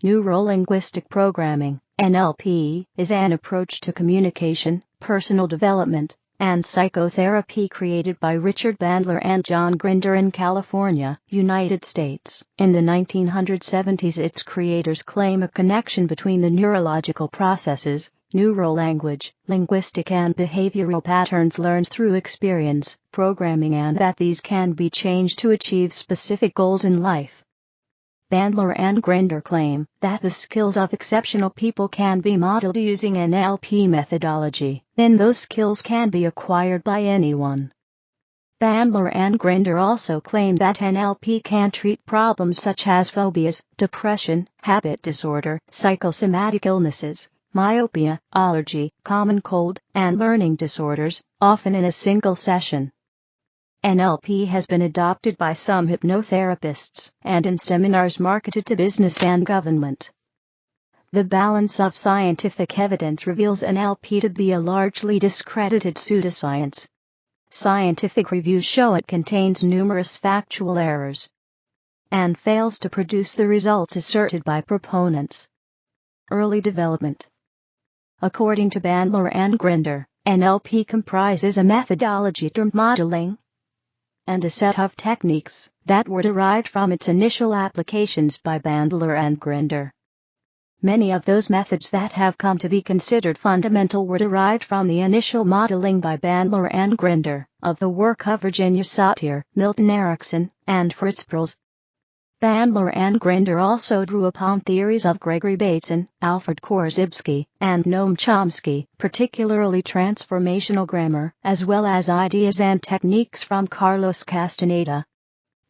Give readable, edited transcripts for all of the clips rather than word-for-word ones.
Neuro-linguistic programming, NLP, is an approach to communication, personal development, and psychotherapy created by Richard Bandler and John Grinder in California, United States. In the 1970s, its creators claim a connection between the neurological processes, neurolanguage, linguistic and behavioral patterns learned through experience, programming, and that these can be changed to achieve specific goals in life. Bandler and Grinder claim that the skills of exceptional people can be modeled using NLP methodology, then those skills can be acquired by anyone. Bandler and Grinder also claim that NLP can treat problems such as phobias, depression, habit disorder, psychosomatic illnesses, myopia, allergy, common cold, and learning disorders, often in a single session. NLP has been adopted by some hypnotherapists and in seminars marketed to business and government. The balance of scientific evidence reveals NLP to be a largely discredited pseudoscience. Scientific reviews show it contains numerous factual errors and fails to produce the results asserted by proponents. Early development. According to Bandler and Grinder, NLP comprises a methodology termed modeling and a set of techniques that were derived from its initial applications by Bandler and Grinder. Many of those methods that have come to be considered fundamental were derived from the initial modeling by Bandler and Grinder of the work of Virginia Satir, Milton, Erickson, and Fritz. Perls. Bandler and Grinder also drew upon theories of Gregory Bateson, Alfred Korzybski, and Noam Chomsky, particularly transformational grammar, as well as ideas and techniques from Carlos Castaneda.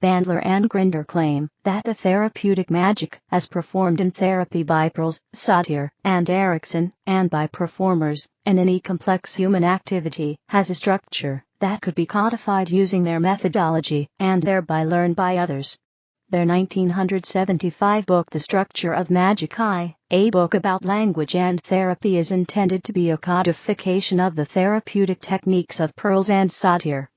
Bandler and Grinder claim that the therapeutic magic, as performed in therapy by Perls, Satir, and Erikson, and by performers in any complex human activity, has a structure that could be codified using their methodology and thereby learned by others. Their 1975 book The Structure of Magic I, a book about language and therapy, is intended to be a codification of the therapeutic techniques of Perls and Satir.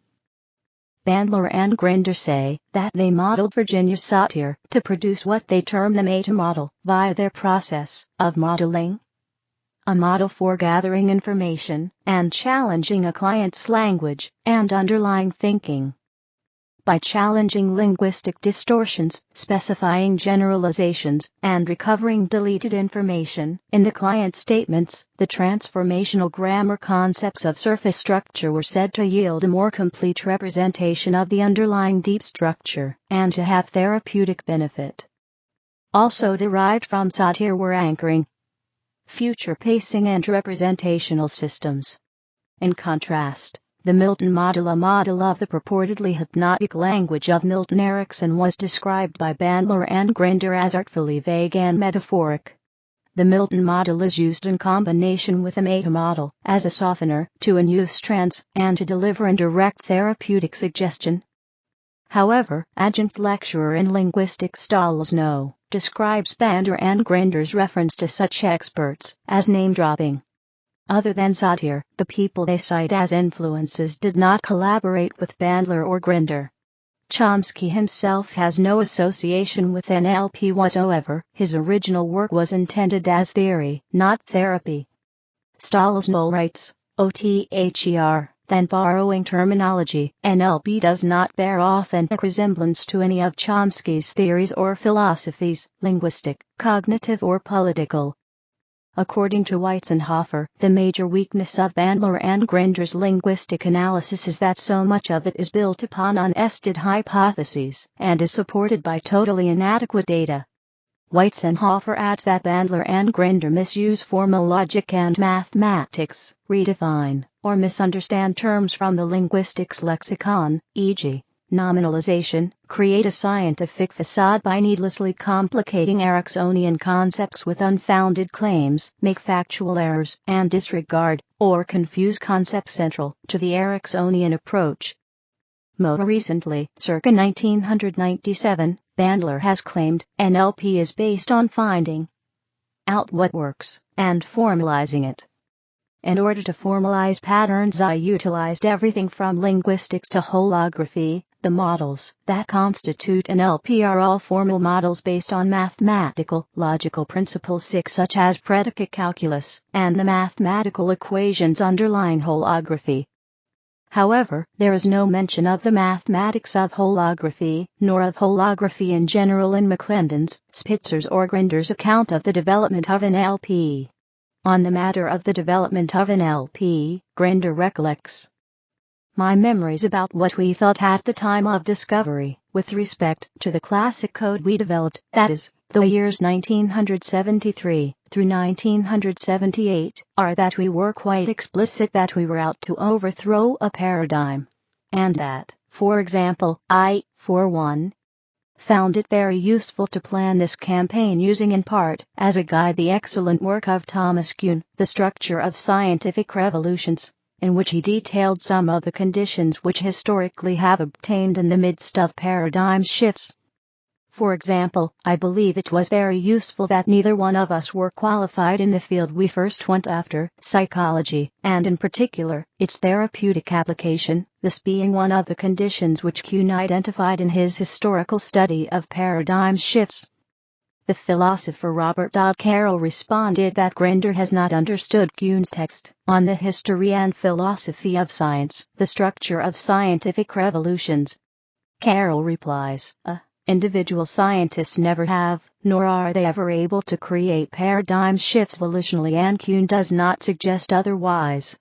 Bandler and Grinder say that they modeled Virginia Satir to produce what they term the meta-model via their process of modeling, a model for gathering information and challenging a client's language and underlying thinking. By challenging linguistic distortions, specifying generalizations, and recovering deleted information in the client's statements, the transformational grammar concepts of surface structure were said to yield a more complete representation of the underlying deep structure, and to have therapeutic benefit. Also derived from Satir were anchoring, future pacing, and representational systems. In contrast, the Milton model, a model of the purportedly hypnotic language of Milton Erickson, was described by Bandler and Grinder as artfully vague and metaphoric. The Milton model is used in combination with a meta-model as a softener to induce trance and to deliver indirect therapeutic suggestion. However, adjunct lecturer in linguistics Carlos Castaneda describes Bandler and Grinder's reference to such experts as name-dropping. Other than Satir, the people they cite as influences did not collaborate with Bandler or Grinder. Chomsky himself has no association with NLP whatsoever. His original work was intended as theory, not therapy. Castaneda writes, OTHER, then borrowing terminology, NLP does not bear authentic resemblance to any of Chomsky's theories or philosophies, linguistic, cognitive, or political. According to Weizenhofer, the major weakness of Bandler and Grinder's linguistic analysis is that so much of it is built upon untested hypotheses and is supported by totally inadequate data. Weizenhofer adds that Bandler and Grinder misuse formal logic and mathematics, redefine or misunderstand terms from the linguistics lexicon, e.g., nominalization, create a scientific facade by needlessly complicating Ericksonian concepts with unfounded claims, make factual errors, and disregard or confuse concepts central to the Ericksonian approach. More recently, circa 1997, Bandler has claimed NLP is based on finding out what works and formalizing it. In order to formalize patterns, I utilized everything from linguistics to holography, The models that constitute NLP are all formal models based on mathematical, logical principles such as predicate calculus and the mathematical equations underlying holography. However, there is no mention of the mathematics of holography, nor of holography in general in McClendon's, Spitzer's or Grinder's account of the development of NLP. On the matter of the development of NLP, Grinder recollects, "My memories about what we thought at the time of discovery, with respect to the classic code we developed, that is, the years 1973 through 1978, are that we were quite explicit that we were out to overthrow a paradigm. And that, for example, I, for one, found it very useful to plan this campaign using in part as a guide the excellent work of Thomas Kuhn, The Structure of Scientific Revolutions, in which he detailed some of the conditions which historically have obtained in the midst of paradigm shifts. For example, I believe it was very useful that neither one of us were qualified in the field we first went after, psychology, and in particular, its therapeutic application, this being one of the conditions which Kuhn identified in his historical study of paradigm shifts." The philosopher Robert Carroll responded that Grinder has not understood Kuhn's text on the history and philosophy of science, The Structure of Scientific Revolutions. Carroll replies, individual scientists never have, nor are they ever able to create paradigm shifts volitionally, and Kuhn does not suggest otherwise.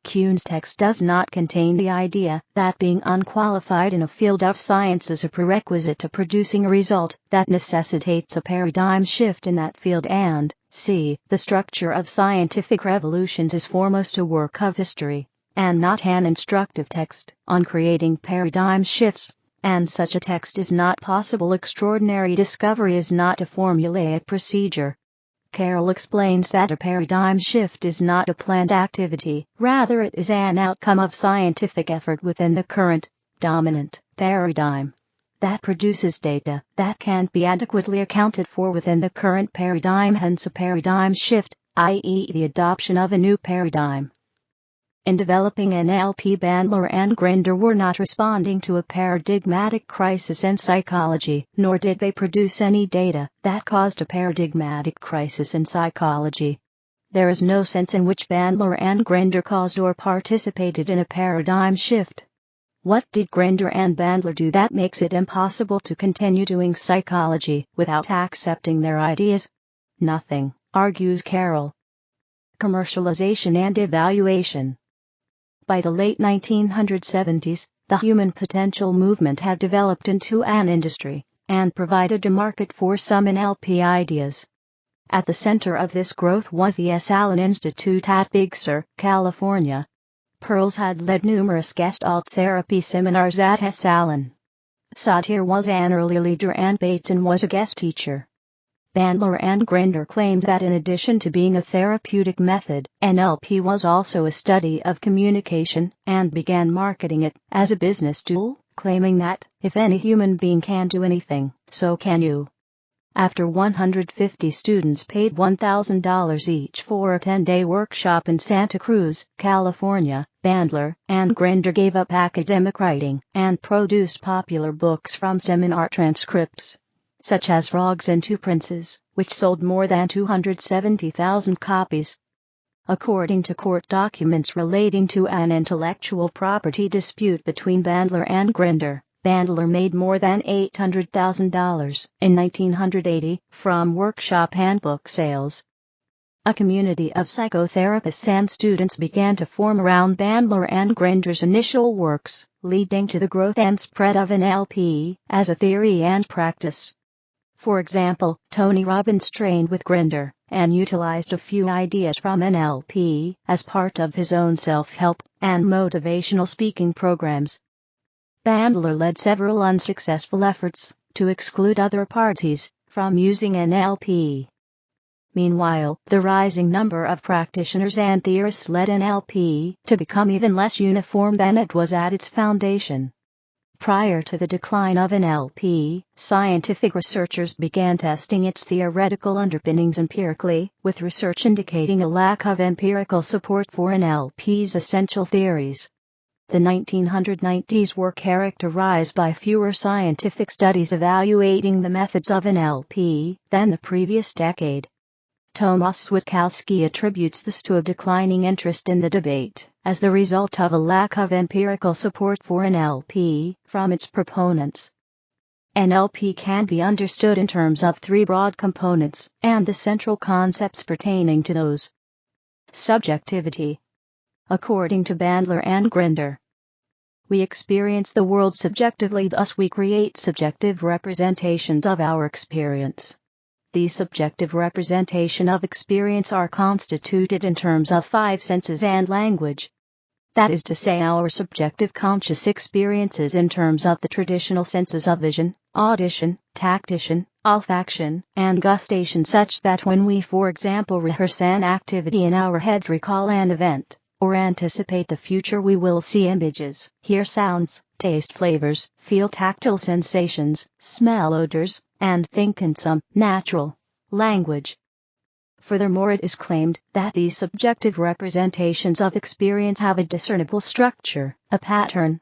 Kuhn's text does not contain the idea that being unqualified in a field of science is a prerequisite to producing a result that necessitates a paradigm shift in that field, and The Structure of Scientific Revolutions is foremost a work of history, and not an instructive text on creating paradigm shifts. And such a text is not possible. Extraordinary discovery is not a formulaic procedure. Carroll explains that a paradigm shift is not a planned activity, rather it is an outcome of scientific effort within the current, dominant, paradigm that produces data that can't be adequately accounted for within the current paradigm, hence a paradigm shift, i.e. the adoption of a new paradigm. In developing NLP, Bandler and Grinder were not responding to a paradigmatic crisis in psychology, nor did they produce any data that caused a paradigmatic crisis in psychology. There is no sense in which Bandler and Grinder caused or participated in a paradigm shift. What did Grinder and Bandler do that makes it impossible to continue doing psychology without accepting their ideas? Nothing, argues Carroll. Commercialization and evaluation. By the late 1970s, the human potential movement had developed into an industry, and provided a market for some NLP ideas. At the center of this growth was the S. Allen Institute at Big Sur, California. Perls had led numerous Gestalt therapy seminars at S. Allen. Satir was an early leader and Bateson was a guest teacher. Bandler and Grinder claimed that in addition to being a therapeutic method, NLP was also a study of communication, and began marketing it as a business tool, claiming that, if any human being can do anything, so can you. After 150 students paid $1,000 each for a 10-day workshop in Santa Cruz, California, Bandler and Grinder gave up academic writing and produced popular books from seminar transcripts, such as Frogs and Two Princes, which sold more than 270,000 copies. According to court documents relating to an intellectual property dispute between Bandler and Grinder, Bandler made more than $800,000 in 1980 from workshop and book sales. A community of psychotherapists and students began to form around Bandler and Grinder's initial works, leading to the growth and spread of NLP as a theory and practice. For example, Tony Robbins trained with Grinder and utilized a few ideas from NLP as part of his own self-help and motivational speaking programs. Bandler led several unsuccessful efforts to exclude other parties from using NLP. Meanwhile, the rising number of practitioners and theorists led NLP to become even less uniform than it was at its foundation. Prior to the decline of NLP, scientific researchers began testing its theoretical underpinnings empirically, with research indicating a lack of empirical support for NLP's essential theories. The 1990s were characterized by fewer scientific studies evaluating the methods of NLP than the previous decade. Tomasz Witkowski attributes this to a declining interest in the debate, as the result of a lack of empirical support for NLP from its proponents. NLP can be understood in terms of three broad components, and the central concepts pertaining to those. Subjectivity. According to Bandler and Grinder, we experience the world subjectively, thus we create subjective representations of our experience. These subjective representation of experience are constituted in terms of five senses and language. That is to say, our subjective conscious experiences in terms of the traditional senses of vision, audition, tactition, olfaction, and gustation, such that when we, for example, rehearse an activity in our heads, recall an event, or anticipate the future, we will see images, hear sounds, taste flavors, feel tactile sensations, smell odors, and think in some natural language. Furthermore, it is claimed that these subjective representations of experience have a discernible structure, a pattern.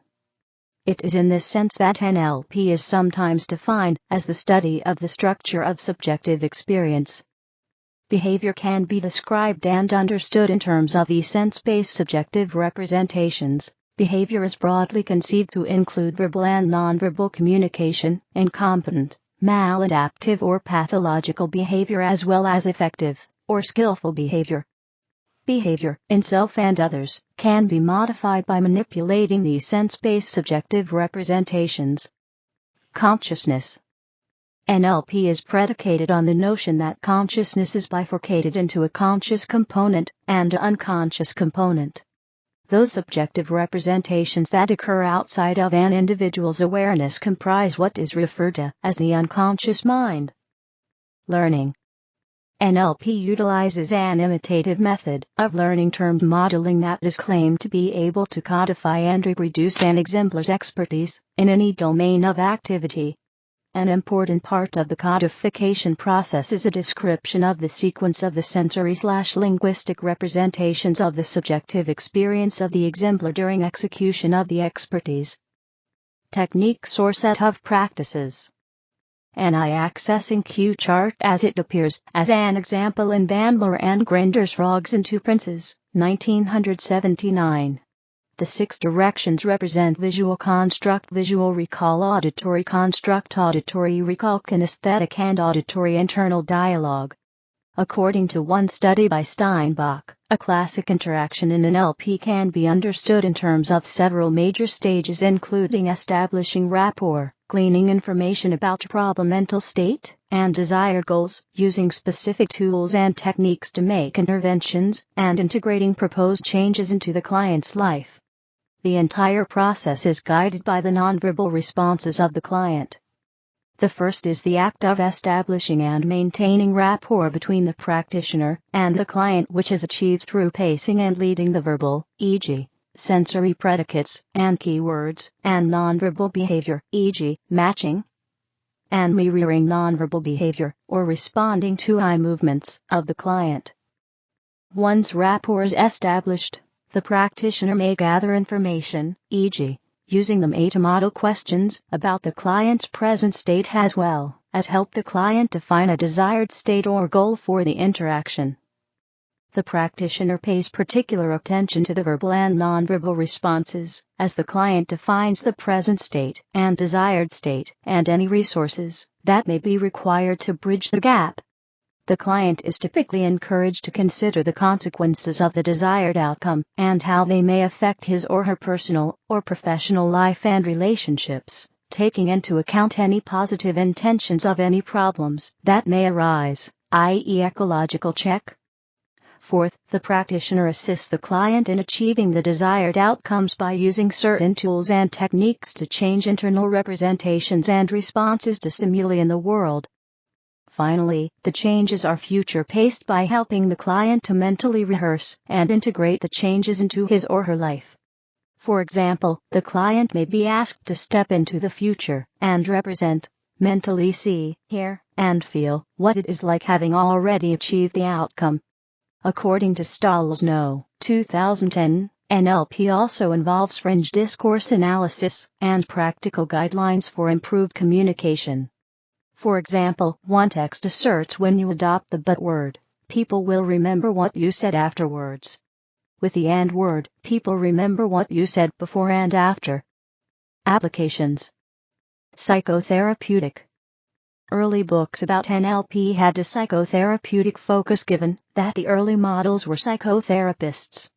It is in this sense that NLP is sometimes defined as the study of the structure of subjective experience. Behavior can be described and understood in terms of these sense-based subjective representations. Behavior is broadly conceived to include verbal and nonverbal communication, incompetent, maladaptive or pathological behavior, as well as effective or skillful behavior. Behavior, in self and others, can be modified by manipulating these sense-based subjective representations. Consciousness. NLP is predicated on the notion that consciousness is bifurcated into a conscious component and an unconscious component. Those subjective representations that occur outside of an individual's awareness comprise what is referred to as the unconscious mind. Learning. NLP utilizes an imitative method of learning termed modeling that is claimed to be able to codify and reproduce an exemplar's expertise in any domain of activity. An important part of the codification process is a description of the sequence of the sensory/linguistic representations of the subjective experience of the exemplar during execution of the expertise. Techniques or set of practices. Accessing cue chart as it appears as an example in Bandler and Grinder's Frogs and Two Princes, 1979. The 6 directions represent visual construct, visual recall, auditory construct, auditory recall, kinesthetic, and auditory internal dialogue. According to one study by Steinbach, a classic interaction in NLP can be understood in terms of several major stages, including establishing rapport, gleaning information about your problem mental state, and desired goals, using specific tools and techniques to make interventions, and integrating proposed changes into the client's life. The entire process is guided by the nonverbal responses of the client. The first is the act of establishing and maintaining rapport between the practitioner and the client, which is achieved through pacing and leading the verbal, e.g., sensory predicates and keywords, and nonverbal behavior, e.g., matching and mirroring nonverbal behavior, or responding to eye movements of the client. Once rapport is established, the practitioner may gather information, e.g., using them to model questions about the client's present state, as well as help the client define a desired state or goal for the interaction. The practitioner pays particular attention to the verbal and nonverbal responses as the client defines the present state and desired state, and any resources that may be required to bridge the gap. The client is typically encouraged to consider the consequences of the desired outcome and how they may affect his or her personal or professional life and relationships, taking into account any positive intentions of any problems that may arise, i.e., ecological check. Fourth, the practitioner assists the client in achieving the desired outcomes by using certain tools and techniques to change internal representations and responses to stimuli in the world. Finally, the changes are future-paced by helping the client to mentally rehearse and integrate the changes into his or her life. For example, the client may be asked to step into the future and represent, mentally see, hear, and feel what it is like having already achieved the outcome. According to Stolzno, 2010, NLP also involves fringe discourse analysis and practical guidelines for improved communication. For example, one text asserts when you adopt the but word, people will remember what you said afterwards. With the and word, people remember what you said before and after. Applications. Psychotherapeutic. Early books about NLP had a psychotherapeutic focus given that the early models were psychotherapists.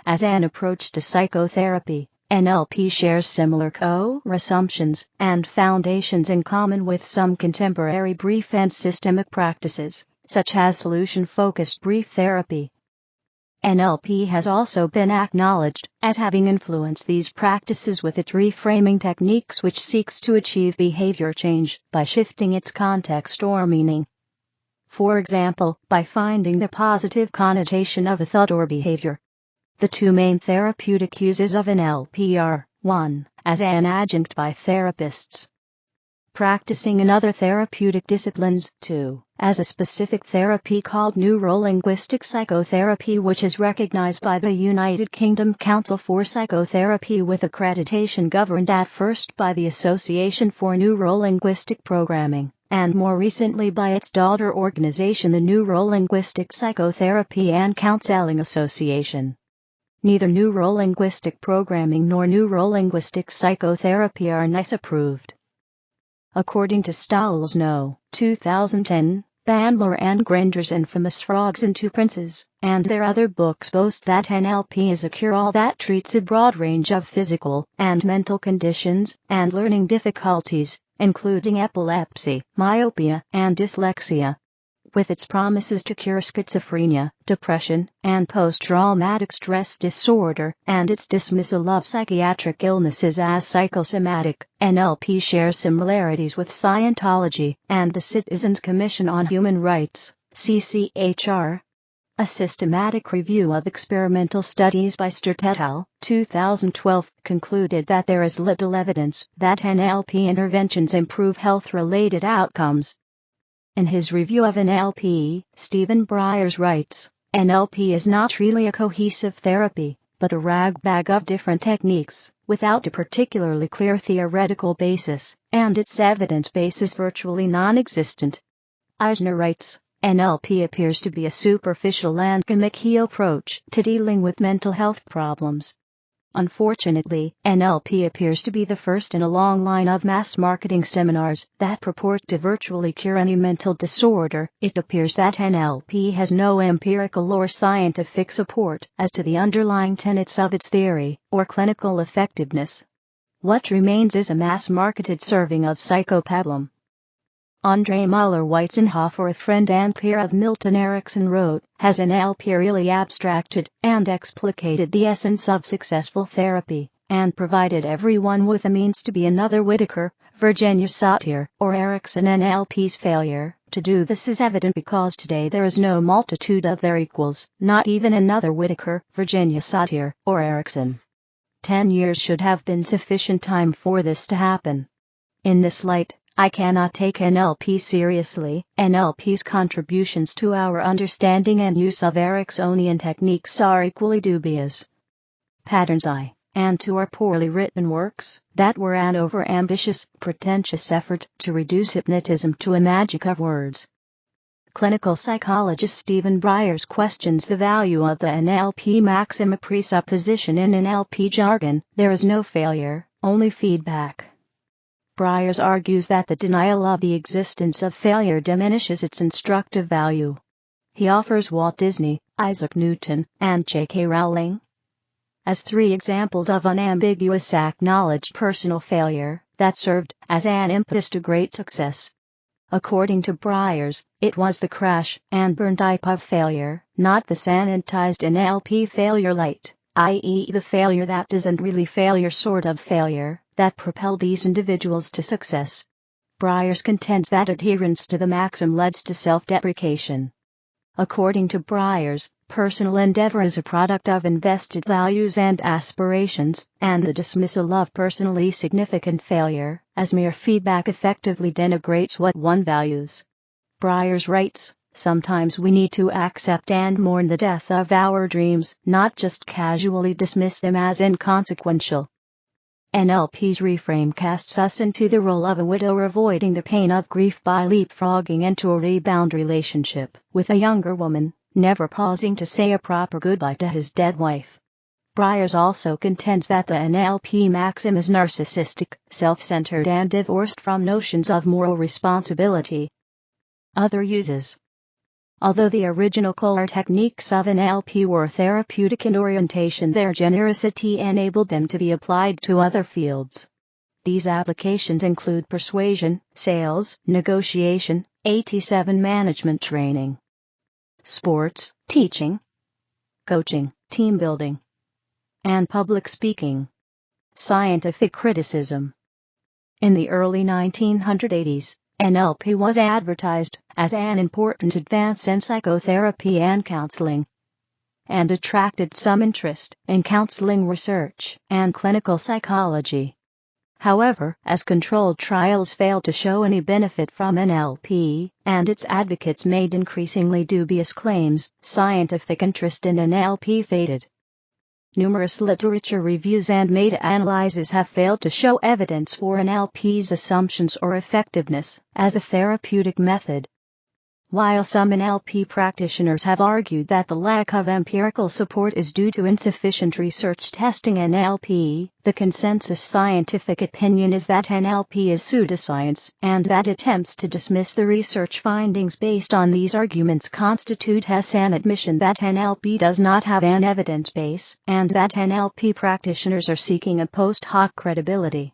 As an approach to psychotherapy, NLP shares similar core assumptions and foundations in common with some contemporary brief and systemic practices, such as solution-focused brief therapy. NLP has also been acknowledged as having influenced these practices with its reframing techniques, which seeks to achieve behavior change by shifting its context or meaning. For example, by finding the positive connotation of a thought or behavior. The two main therapeutic uses of NLP are, 1. As an adjunct by therapists practicing in other therapeutic disciplines, 2. As a specific therapy called neuro-linguistic psychotherapy, which is recognized by the United Kingdom Council for Psychotherapy with accreditation, governed at first by the Association for Neuro-linguistic Programming, and more recently by its daughter organization, the Neuro-linguistic Psychotherapy and Counseling Association. Neither neuro-linguistic programming nor neuro-linguistic psychotherapy are NICE approved. According to Stahl's No. 2010, Bandler and Grinder's infamous Frogs and Two Princes, and their other books boast that NLP is a cure-all that treats a broad range of physical and mental conditions and learning difficulties, including epilepsy, myopia, and dyslexia. With its promises to cure schizophrenia, depression, and post-traumatic stress disorder, and its dismissal of psychiatric illnesses as psychosomatic, NLP shares similarities with Scientology and the Citizens Commission on Human Rights, CCHR. A systematic review of experimental studies by Sturt et al., 2012, concluded that there is little evidence that NLP interventions improve health-related outcomes. In his review of NLP, Stephen Briers writes, NLP is not really a cohesive therapy, but a ragbag of different techniques, without a particularly clear theoretical basis, and its evidence base is virtually non-existent. Eisner writes, NLP appears to be a superficial and gimmicky approach to dealing with mental health problems. Unfortunately, NLP appears to be the first in a long line of mass marketing seminars that purport to virtually cure any mental disorder. It appears that NLP has no empirical or scientific support as to the underlying tenets of its theory or clinical effectiveness. What remains is a mass-marketed serving of psychopablum. Andre Muller-Weitzenhofer, a friend and peer of Milton Erickson, wrote, has NLP really abstracted and explicated the essence of successful therapy, and provided everyone with a means to be another Whitaker, Virginia Satir, or Erickson? NLP's failure to do this is evident because today there is no multitude of their equals, not even another Whitaker, Virginia Satir, or Erickson. 10 years should have been sufficient time for this to happen. In this light, I cannot take NLP seriously. NLP's contributions to our understanding and use of Ericksonian techniques are equally dubious. Patterns I, and II are poorly written works that were an over-ambitious, pretentious effort to reduce hypnotism to a magic of words. Clinical psychologist Stephen Briers questions the value of the NLP maxim, a presupposition in NLP jargon: there is no failure, only feedback. Briers argues that the denial of the existence of failure diminishes its instructive value. He offers Walt Disney, Isaac Newton, and J.K. Rowling as 3 examples of unambiguous acknowledged personal failure that served as an impetus to great success. According to Briers, it was the crash and burn type of failure, not the sanitized NLP failure light, i.e. the failure that isn't really failure sort of failure, that propelled these individuals to success. Briers contends that adherence to the maxim leads to self-deprecation. According to Briers, personal endeavor is a product of invested values and aspirations, and the dismissal of personally significant failure as mere feedback effectively denigrates what one values. Briers writes, Sometimes we need to accept and mourn the death of our dreams, not just casually dismiss them as inconsequential. NLP's reframe casts us into the role of a widower avoiding the pain of grief by leapfrogging into a rebound relationship with a younger woman, never pausing to say a proper goodbye to his dead wife. Briers also contends that the NLP maxim is narcissistic, self-centered and divorced from notions of moral responsibility. Other uses. Although the original core techniques of NLP were therapeutic in orientation, their genericity enabled them to be applied to other fields. These applications include persuasion, sales, negotiation, 87 management training, sports, teaching, coaching, team building, and public speaking. Scientific criticism. In the early 1980s, NLP was advertised as an important advance in psychotherapy and counseling, and attracted some interest in counseling research and clinical psychology. However, as controlled trials failed to show any benefit from NLP, and its advocates made increasingly dubious claims, scientific interest in NLP faded. Numerous literature reviews and meta-analyses have failed to show evidence for NLP's assumptions or effectiveness as a therapeutic method. While some NLP practitioners have argued that the lack of empirical support is due to insufficient research testing NLP, the consensus scientific opinion is that NLP is pseudoscience, and that attempts to dismiss the research findings based on these arguments constitute an admission that NLP does not have an evidence base, and that NLP practitioners are seeking a post hoc credibility.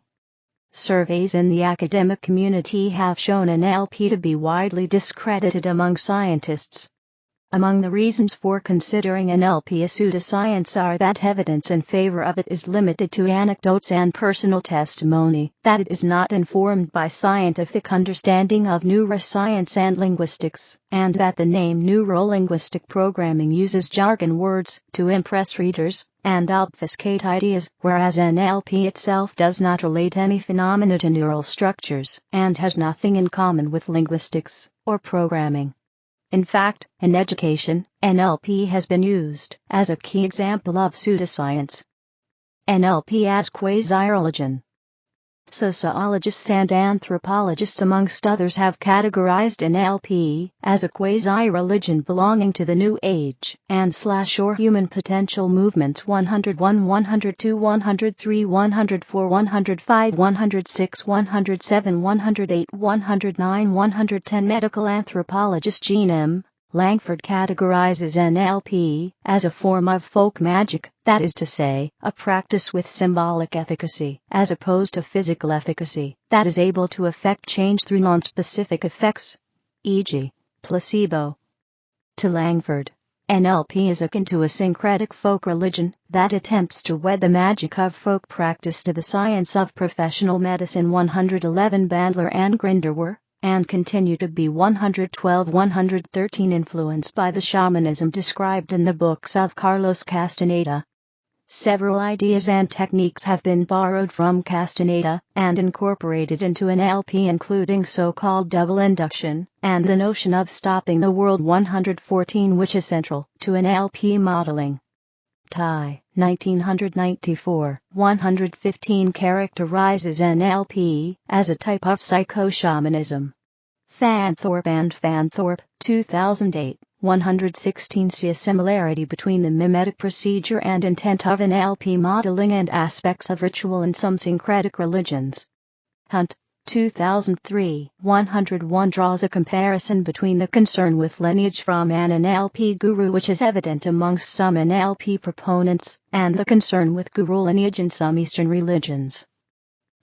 Surveys in the academic community have shown NLP to be widely discredited among scientists. Among the reasons for considering NLP a pseudoscience are that evidence in favor of it is limited to anecdotes and personal testimony, that it is not informed by scientific understanding of neuroscience and linguistics, and that the name neuro-linguistic programming uses jargon words to impress readers and obfuscate ideas, whereas NLP itself does not relate any phenomena to neural structures, and has nothing in common with linguistics or programming. In fact, in education, NLP has been used as a key example of pseudoscience. NLP as quasi-religion. Sociologists and anthropologists amongst others have categorized NLP as a quasi-religion belonging to the New Age and/or Human Potential movements 101, 102, 103, 104, 105, 106, 107, 108, 109, 110. Medical anthropologist Jean M. Langford categorizes NLP as a form of folk magic, that is to say, a practice with symbolic efficacy, as opposed to physical efficacy, that is able to effect change through nonspecific effects, e.g., placebo. To Langford, NLP is akin to a syncretic folk religion that attempts to wed the magic of folk practice to the science of professional medicine. 111 Bandler and Grinder were, and continue to be 112-113 influenced by the shamanism described in the books of Carlos Castaneda. Several ideas and techniques have been borrowed from Castaneda and incorporated into NLP, including so-called double induction and the notion of stopping the world. 114, which is central to NLP modeling. Tai, 1994, 115 characterizes NLP as a type of psycho-shamanism. Fanthorpe and Fanthorpe, 2008, 116 see a similarity between the mimetic procedure and intent of NLP modeling and aspects of ritual in some syncretic religions. Hunt, 2003, 101 draws a comparison between the concern with lineage from an NLP guru, which is evident amongst some NLP proponents, and the concern with guru lineage in some Eastern religions.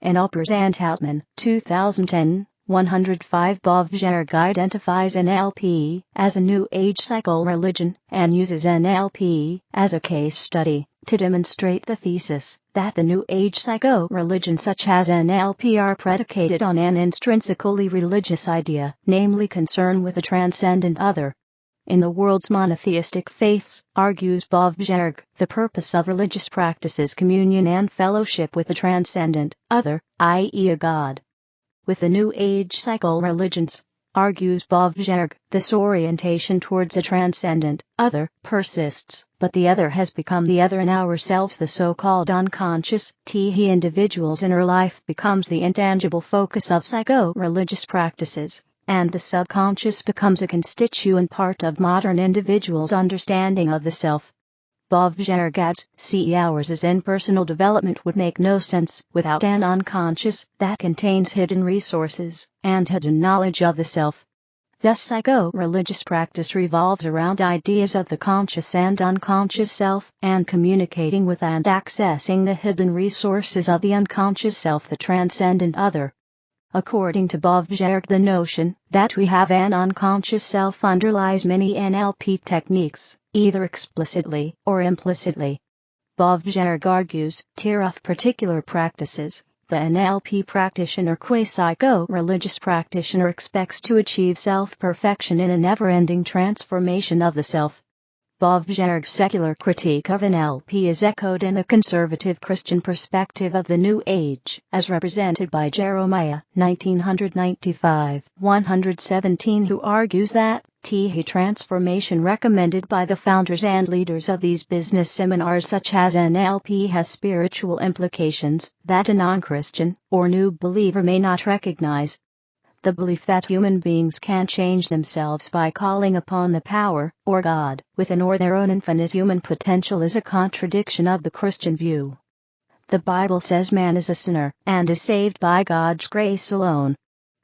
In Uppers and Houtman, 2010, 105 Bovjerg identifies NLP as a New Age psycho-religion and uses NLP as a case study to demonstrate the thesis that the New Age psycho-religions such as NLP are predicated on an intrinsically religious idea, namely concern with the transcendent other. In the world's monotheistic faiths, argues Bovjerg, the purpose of religious practice is communion and fellowship with the transcendent other, i.e. a God. With the New Age psycho-religions, Argues Baudrillard, this orientation towards a transcendent other persists, but the other has become the other in ourselves, the so-called unconscious individual's inner life becomes the intangible focus of psycho-religious practices, and the subconscious becomes a constituent part of modern individuals' understanding of the self. Baudrillard adds, ours as in personal development would make no sense without an unconscious that contains hidden resources and hidden knowledge of the self. Thus psycho-religious practice revolves around ideas of the conscious and unconscious self, and communicating with and accessing the hidden resources of the unconscious self, the transcendent other. According to Baudrillard, the notion that we have an unconscious self underlies many NLP techniques, either explicitly or implicitly. Baudrillard argues, tier of particular practices, the NLP practitioner, quasi-psycho-religious practitioner, expects to achieve self-perfection in a never-ending transformation of the self. Baudrillard's secular critique of NLP is echoed in the conservative Christian perspective of the New Age, as represented by Jeremiah, 1995-117, who argues that transformation recommended by the founders and leaders of these business seminars such as NLP has spiritual implications that a non-Christian or new believer may not recognize. The belief that human beings can change themselves by calling upon the power, or God, within or their own infinite human potential is a contradiction of the Christian view. The Bible says man is a sinner, and is saved by God's grace alone.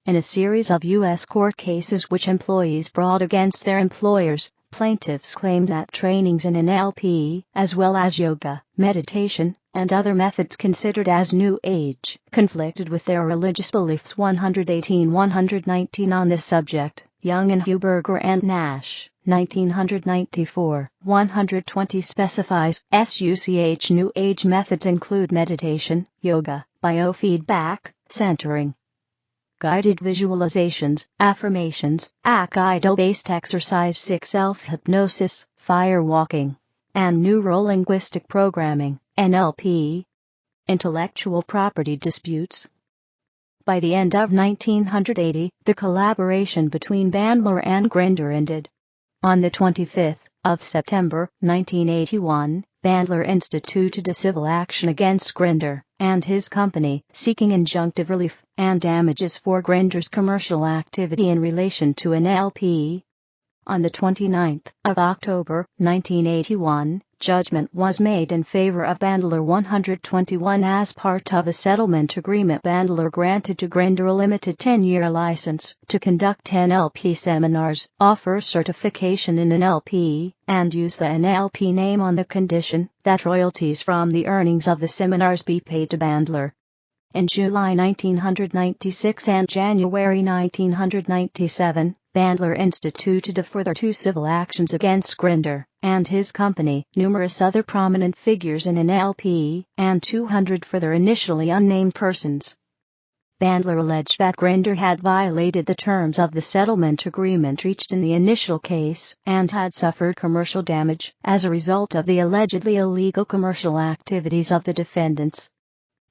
In a series of U.S. court cases which employees brought against their employers, plaintiffs claimed that trainings in NLP, as well as yoga, meditation, and other methods considered as New Age, conflicted with their religious beliefs. 118-119 on this subject, Young and Huberger and Nash, 1994, 120 specifies, SUCH New Age methods include meditation, yoga, biofeedback, centering, guided visualizations, affirmations, Aikido-based exercise 6 self-hypnosis, firewalking, and neuro-linguistic programming, NLP. Intellectual property disputes. By the end of 1980, the collaboration between Bandler and Grinder ended. On the 25th of September, 1981, Bandler instituted a civil action against Grinder and his company, seeking injunctive relief and damages for Grinder's commercial activity in relation to NLP. On the 29th of October, 1981, judgment was made in favor of Bandler 121 as part of a settlement agreement. Bandler granted to Grinder a limited 10-year license to conduct NLP seminars, offer certification in NLP, and use the NLP name on the condition that royalties from the earnings of the seminars be paid to Bandler. In July 1996 and January 1997, Bandler instituted a further 2 civil actions against Grinder and his company, numerous other prominent figures in NLP, and 200 further initially unnamed persons. Bandler alleged that Grinder had violated the terms of the settlement agreement reached in the initial case and had suffered commercial damage as a result of the allegedly illegal commercial activities of the defendants.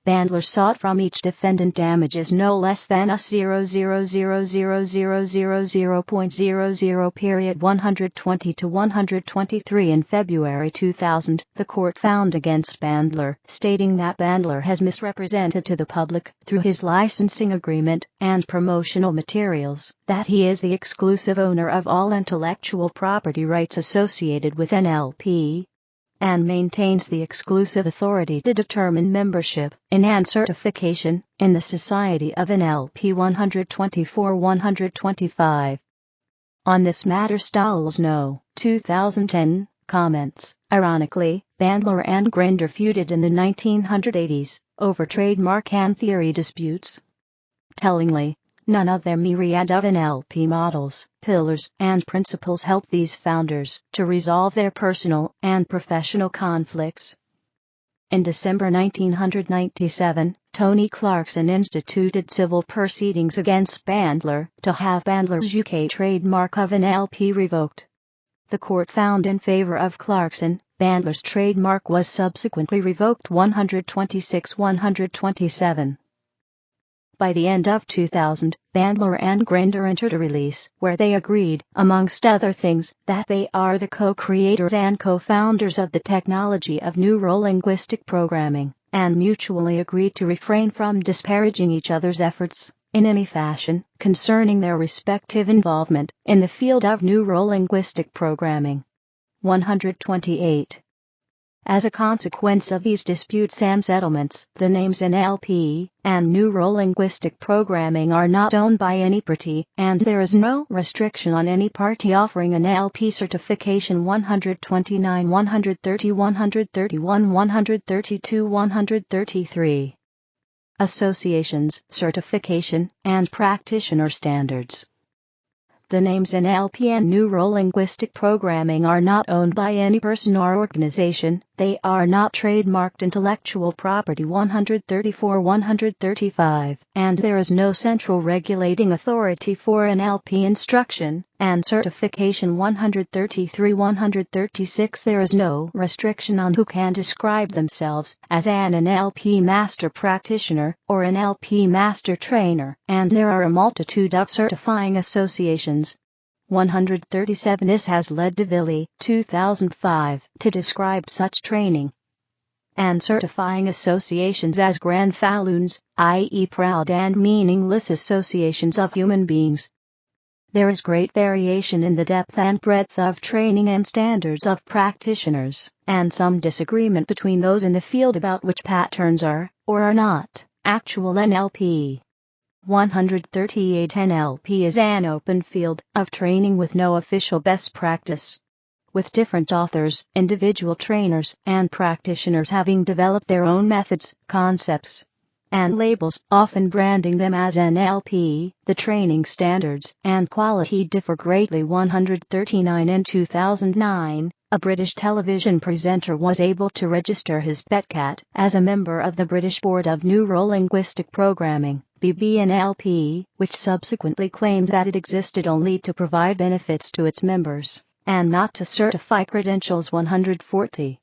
Bandler sought from each defendant damages no less than $0.000000.00 period 120 to 123. In February 2000, the court found against Bandler, stating that Bandler has misrepresented to the public, through his licensing agreement and promotional materials, that he is the exclusive owner of all intellectual property rights associated with NLP, and maintains the exclusive authority to determine membership and certification in the Society of NLP 124-125. On this matter, Stahl's No. 2010 comments. Ironically, Bandler and Grinder feuded in the 1980s over trademark and theory disputes. Tellingly, none of their myriad of NLP models, pillars, and principles helped these founders to resolve their personal and professional conflicts. In December 1997, Tony Clarkson instituted civil proceedings against Bandler to have Bandler's UK trademark of NLP revoked. The court found in favor of Clarkson. Bandler's trademark was subsequently revoked. 126-127. By the end of 2000, Bandler and Grinder entered a release where they agreed, amongst other things, that they are the co-creators and co-founders of the technology of neuro-linguistic programming, and mutually agreed to refrain from disparaging each other's efforts, in any fashion, concerning their respective involvement in the field of neuro-linguistic programming. 128. As a consequence of these disputes and settlements, the names NLP and neuro-linguistic programming are not owned by any party, and there is no restriction on any party offering an NLP certification. 129, 130, 131, 132, 133. Associations, certification, and practitioner standards. The names NLP and neuro-linguistic programming are not owned by any person or organization, they are not trademarked intellectual property. 134, 135, and there is no central regulating authority for NLP instruction and certification. 133, 136, there is no restriction on who can describe themselves as an NLP master practitioner or NLP master trainer, and there are a multitude of certifying associations. 137. This has led DeVille, 2005, to describe such training and certifying associations as grand falloons, i.e. proud and meaningless associations of human beings. There is great variation in the depth and breadth of training and standards of practitioners, and some disagreement between those in the field about which patterns are, or are not, actual NLP. 138. NLP is an open field of training with no official best practice, with different authors, individual trainers, and practitioners having developed their own methods, concepts, and labels, often branding them as NLP. The training standards and quality differ greatly. 139. In 2009, a British television presenter was able to register his pet cat as a member of the British Board of Neuro-Linguistic Programming, BBNLP, which subsequently claimed that it existed only to provide benefits to its members, and not to certify credentials. 140.